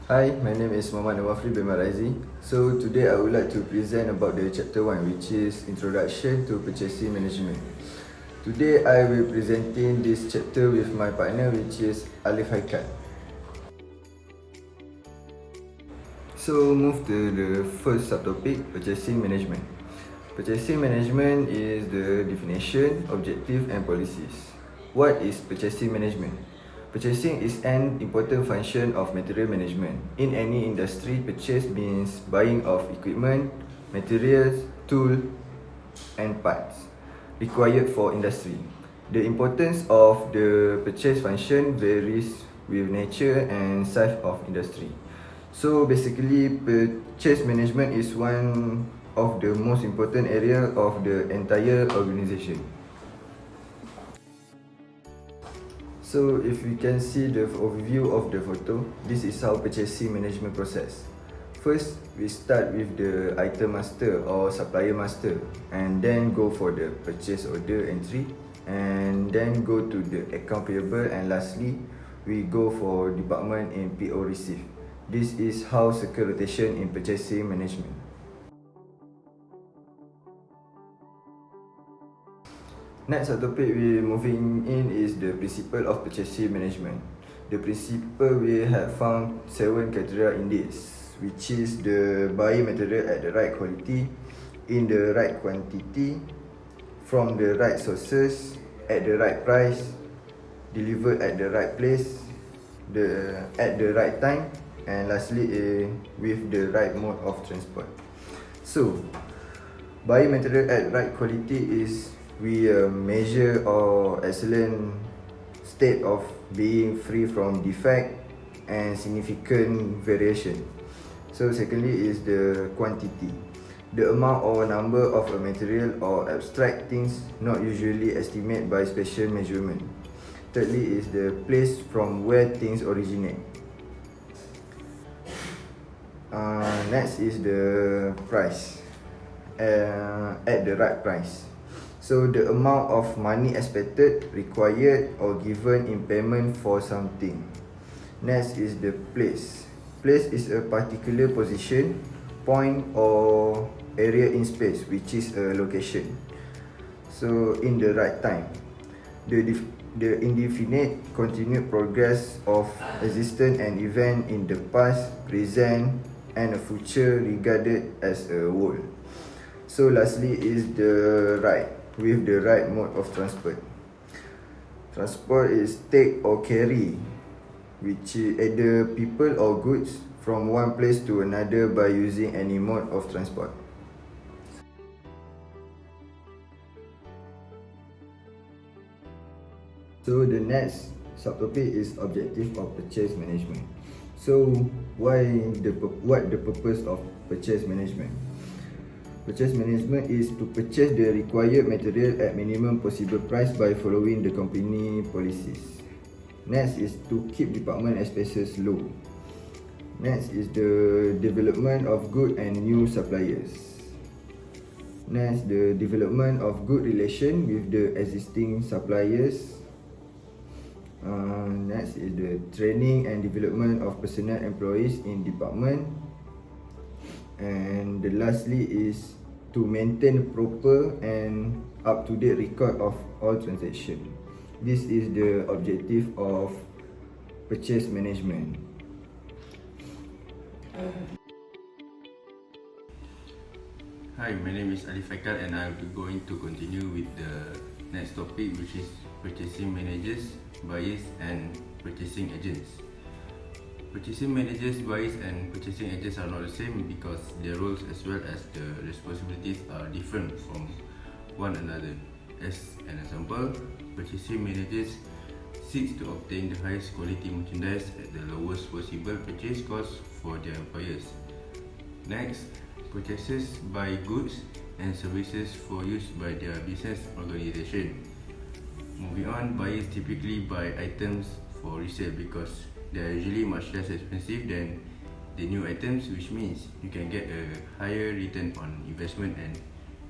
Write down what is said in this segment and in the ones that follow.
Hi, my name is Muhammad Nawafri bin Maraizi. So today I would like to present about the chapter 1, which is Introduction to Purchasing Management. Today I will presenting this chapter with my partner, which is Alif Haikal. So move to the first subtopic, Purchasing Management. Purchasing Management is the definition, objective and policies. What is Purchasing Management? Purchasing is an important function of material management. In any industry, purchase means buying of equipment, materials, tools, and parts required for industry. The importance of the purchase function varies with nature and size of industry. So basically, purchase management is one of the most important area of the entire organization. So if we can see the overview of the photo, this is how purchasing management process. First, we start with the item master or supplier master, and then go for the purchase order entry, and then go to the account payable, and lastly, we go for department in PO receive. This is how circle rotation in purchasing management. Next topic we moving in is the principle of purchasing management. The principle we have found 7 criteria in this, which is the buying material at the right quality, in the right quantity, from the right sources, at the right price, delivered at the right place, at the right time, and lastly with the right mode of transport. So, buying material at right quality is we measure or excellent state of being free from defect and significant variation. So secondly is the quantity, the amount or number of a material or abstract things not usually estimated by special measurement. Thirdly is the place from where things originate. Next is the price, at the right price. So the amount of money expected, required or given in payment for something. Next is the place. Place is a particular position, point or area in space, which is a location. So in the right time. The indefinite continued progress of existence and event in the past, present and a future regarded as a whole. So lastly is the right, with the right mode of transport. Transport is take or carry, which is either people or goods from one place to another by using any mode of transport. So the next subtopic is objective of purchase management. So what the purpose of purchase management? Purchase management is to purchase the required material at minimum possible price by following the company policies. Next is to keep department expenses low. Next is the development of good and new suppliers. Next, the development of good relation with the existing suppliers. Next is the training and development of personnel employees in department. And the lastly is to maintain proper and up-to-date record of all transactions. This is the objective of purchase management. Hi, my name is Alif Haikal and I'll be going to continue with the next topic, which is purchasing managers, buyers and purchasing agents. Purchasing managers, buyers and purchasing agents are not the same because their roles as well as the responsibilities are different from one another. As an example, purchasing managers seeks to obtain the highest quality merchandise at the lowest possible purchase cost for their buyers. Next, purchasers buy goods and services for use by their business organization. Moving on, buyers typically buy items for resale because they are usually much less expensive than the new items, which means you can get a higher return on investment, and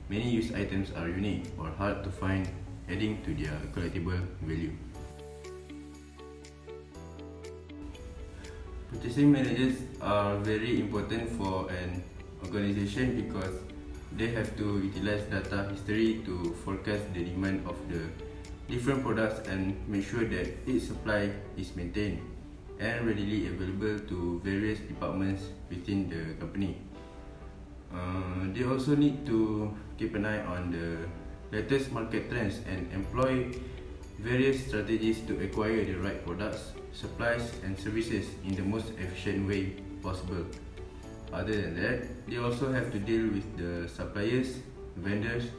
many used items are unique or hard to find, adding to their collectible value. Purchasing managers are very important for an organization because they have to utilize data history to forecast the demand of the different products and make sure that its supply is maintained and readily available to various departments within the company. They also need to keep an eye on the latest market trends and employ various strategies to acquire the right products, supplies and services in the most efficient way possible. Other than that, they also have to deal with the suppliers, vendors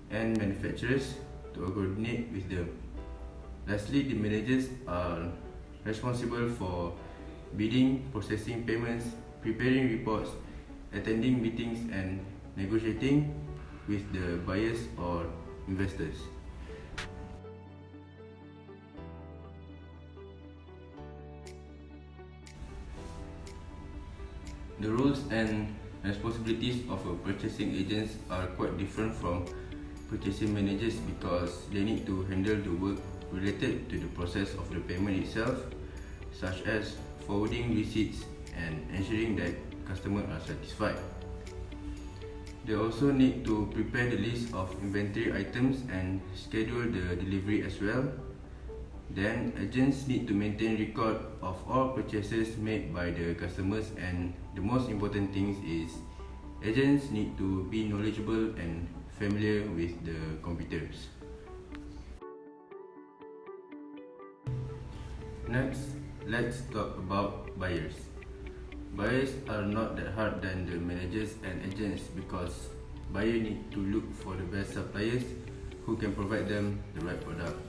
and manufacturers to coordinate with them. Lastly, the managers are responsible for bidding, processing payments, preparing reports, attending meetings and negotiating with the buyers or investors. The roles and responsibilities of a purchasing agents are quite different from purchasing managers because they need to handle the work related to the process of the payment itself, such as forwarding receipts and ensuring that customers are satisfied. They also need to prepare the list of inventory items and schedule the delivery as well. Then, agents need to maintain record of all purchases made by the customers, and the most important thing is agents need to be knowledgeable and familiar with the computers. Next, let's talk about buyers. Buyers are not that hard than the managers and agents because buyers need to look for the best suppliers who can provide them the right product.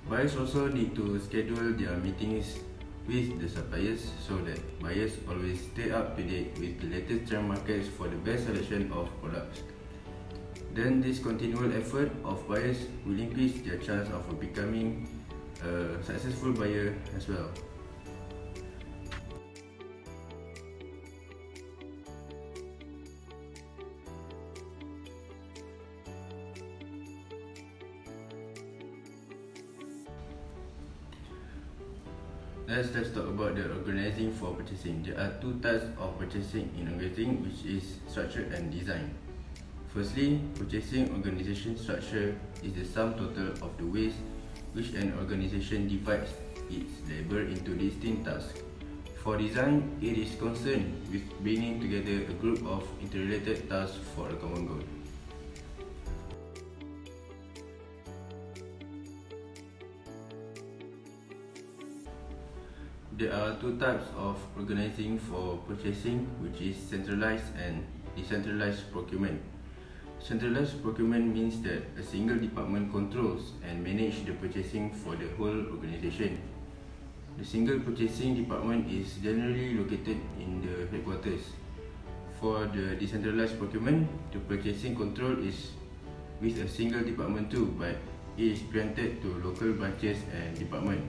Buyers also need to schedule their meetings with the suppliers so that buyers always stay up to date with the latest trend markets for the best selection of products. Then this continual effort of buyers will increase their chance of becoming a successful buyer as well. Let's talk about the organizing for purchasing. There are two types of purchasing in organizing, which is structure and design. Firstly, purchasing organization structure is the sum total of the ways which an organization divides its labor into distinct tasks. For design, it is concerned with bringing together a group of interrelated tasks for a common goal. There are two types of organizing for purchasing, which is centralized and decentralized procurement. Centralized procurement means that a single department controls and manages the purchasing for the whole organization. The single purchasing department is generally located in the headquarters. For the decentralized procurement, the purchasing control is with a single department too, but it is granted to local branches and departments.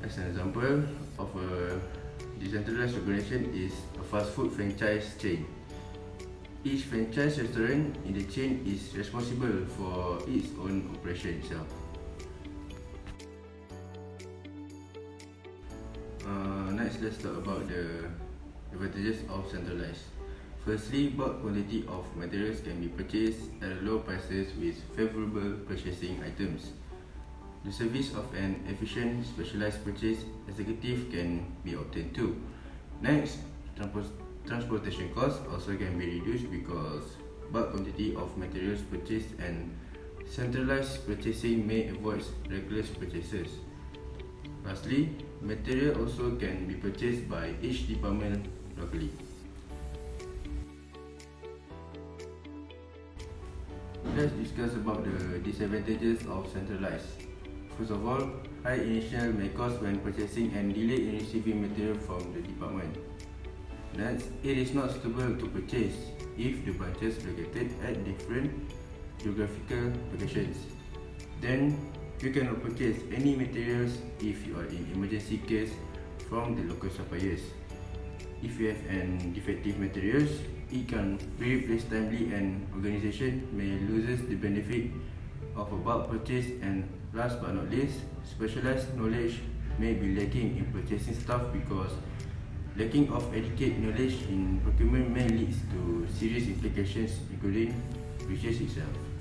As an example of a decentralized organization is a fast food franchise chain. Each franchise restaurant in the chain is responsible for its own operation itself. Next, let's talk about the advantages of centralized. Firstly, bulk quantity of materials can be purchased at low prices with favorable purchasing items. The service of an efficient specialized purchase executive can be obtained too. Next, transportation costs also can be reduced because bulk quantity of materials purchased and centralized purchasing may avoid reckless purchases. Lastly, material also can be purchased by each department locally. Let's discuss about the disadvantages of centralized. First of all, high initial may cost when purchasing and delay in receiving material from the department. Next, it is not suitable to purchase if the branches located at different geographical locations. Then, you cannot purchase any materials if you are in emergency case from the local suppliers. If you have an defective materials, it can be replaced timely and organization may lose the benefit of a bulk purchase. And last but not least, specialized knowledge may be lacking in purchasing staff because lacking of adequate knowledge in procurement may lead to serious implications including purchase itself.